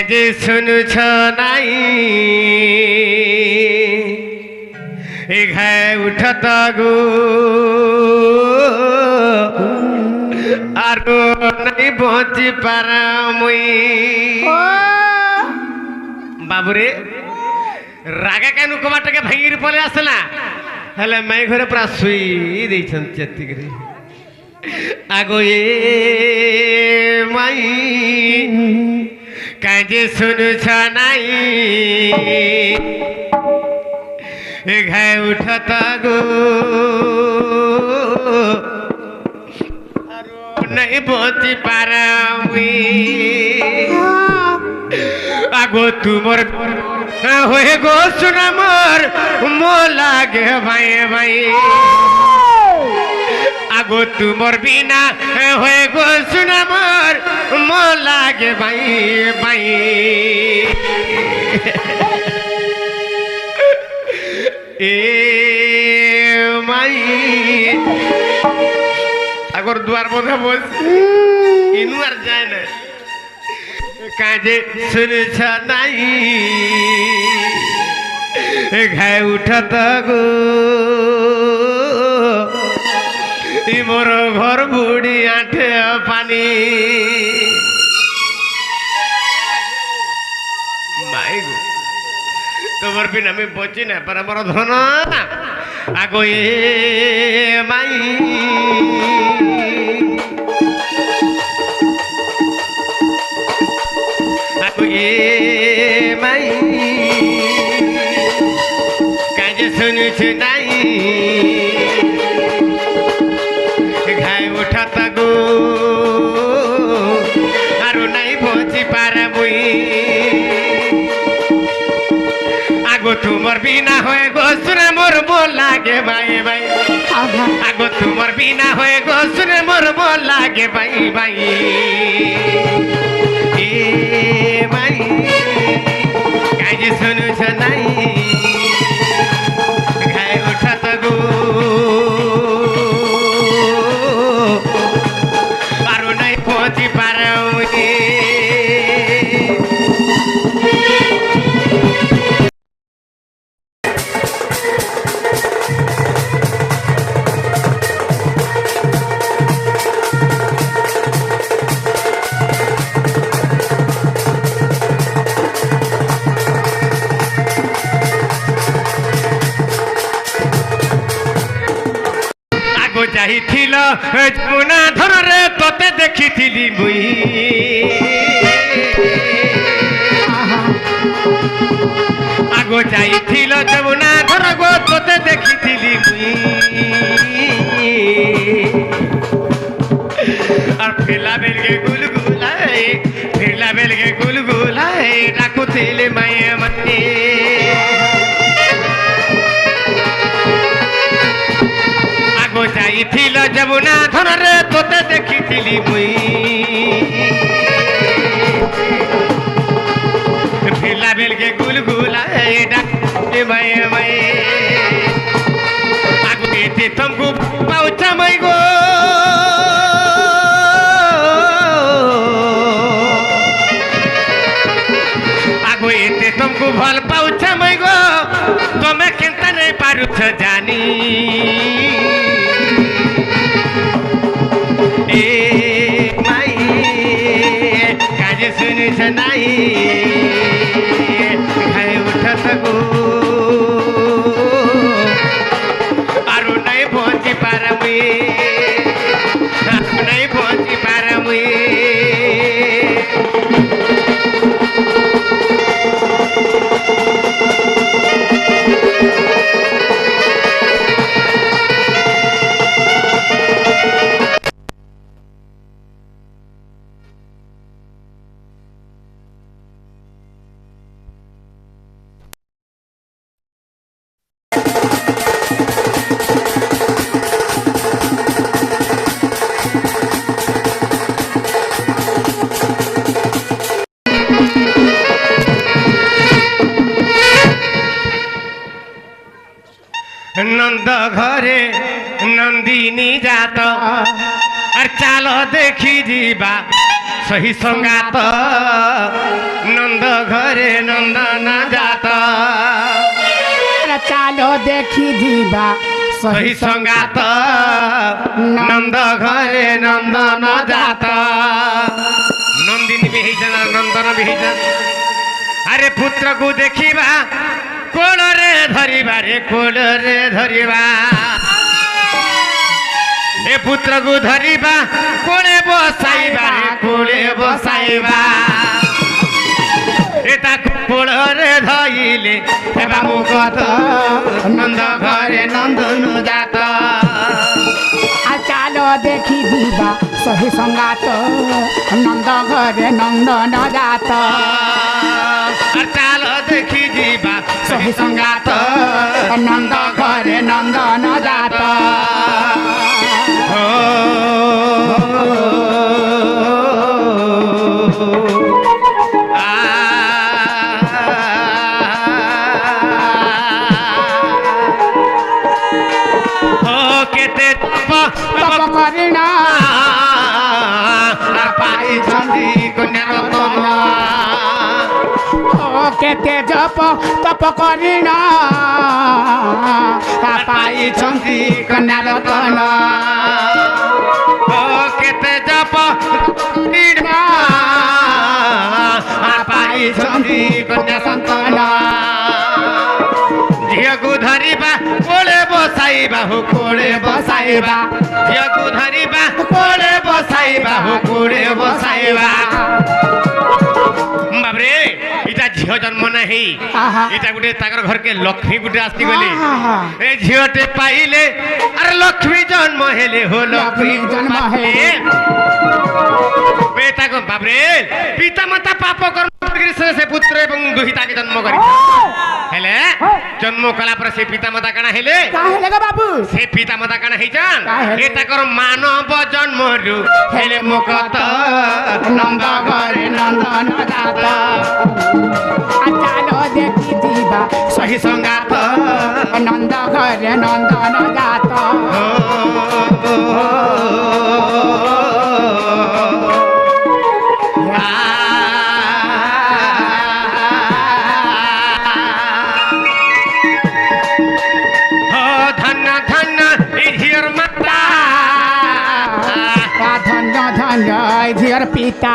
কাজে শুনছ নাই এ ঘায় উঠত গো আর নাই বঞ্চি পারা মুই বাবুরে রাগে কেন কবাটাকে ভাঙির পলে আসে না হেলে মাই ঘরে পুরা শুই দিয়েছেন চেতিকি আগো এ মাই কাজে শুনছ নাই এ ঘায় উঠত গো नहीं बोती पारा আগো তুমর হয়ে গো সুনা মোর মো লাগে ভাই ভাই আগো তুমর বিনা হয়ে গো সুনা মোর মো লাগে ভাই ভাই এ মাই আগর দুয়ার বোধা বস ইনু আর যায় না কাজে শুনছ নাই ঘায় উঠত গো মোর ঘর বুড়ি আঠে পানি মাই গো তোমার বিন আমি বচি না পার আমার ধন আগো এ মাই মাই কাজে শুনেছ নাই ঘায় উঠাত গো আর নাই বঞ্চি পারা মুই আগো তোমার বিনা হয়ে গো শুনে মোর মন লাগে ভাই ভাই আগো তোমার বিনা হয়ে গো শুনে মোর মন লাগে ভাই ভাই মাই কাজে শুনছ নাই ঘায় উঠত গো আর নাই পৌঁছি পারাও যাইছিল যমুনা ধরে তোতে দেখিছিলি মুই আগো যাইছিল যমুনা ধর গো তোতে দেখিছিলি মুই আর ফেলা বেলকে গুলগুলাই রাখুছিলে মায়ে মানে যাইছিল যমুনা ধরে তোতে দেখিছিলি মুই ফেলা বেলকে গুলগুলাই ডাকে মায়ে মায়ে আগো এতে তমকু পাউছা মাই গো আগো এতে তমকু ভাল পাউছা মাই গো তুমি কেনতা নাই পারুছ জানি মাই কাজে শুনেছ নাই ঘায় উঠত গো আর নাই পৌঁছি পারামুই নাই পৌঁছি পারামুই नंद घरे नंदिनी जात और चालो देखी जीवा सही संगात नंद घरे नंदन जात चालो देखी जीवा सही संगात नंद घरे नंदन जात नंदिनी भी नंदन भी अरे पुत्र को देखिबा कोल रे धरिबा रे कोल रे धरिबा ए पुत्र को धरिबा कोले बसाइबा रे कोले बसाइबा एता कोल रे धइले ए बाबू कत नंद घरे नंदन जात चालो देखी जीवा सही संगात नंद घरे नंदन जात चालो देखी जीवा सही संगात नंद घरे नंदन जात करिणा पाई छंदी कन्या रतन केते जप तप करिणा पाई छंदी कन्या रतन केते जप करिणा पाई छंदी कन्या संतान झियकु धरिबा कोले बसाइबा हो कोले बसाइबा झियकु धरिबा कोले बसाइबा हो कोले बसाइबा बाबरे इटा झियो जन्म नाही इटा गुटे ताकर घर के लक्ष्मी गुटे आस्ती गली ए झियोटे पाइले अरे लक्ष्मी जन्म हेले हो लक्ष्मी जन्म हेले बेटा को बाबरे पिता माता पाप कर्म से पुत्र एवं दुहिता के जन्म करी हेले जन्म कला पर से पिता माता काना हेले काहेलेगा बाबू से पिता माता काना हे जान ए ताकर मानव जन्म रु हेले मुकत नंद घरे नंदन जात चालो देखी जीवा सही संगात नंद घरे नंदन जात धन्य धन्य झियर पिता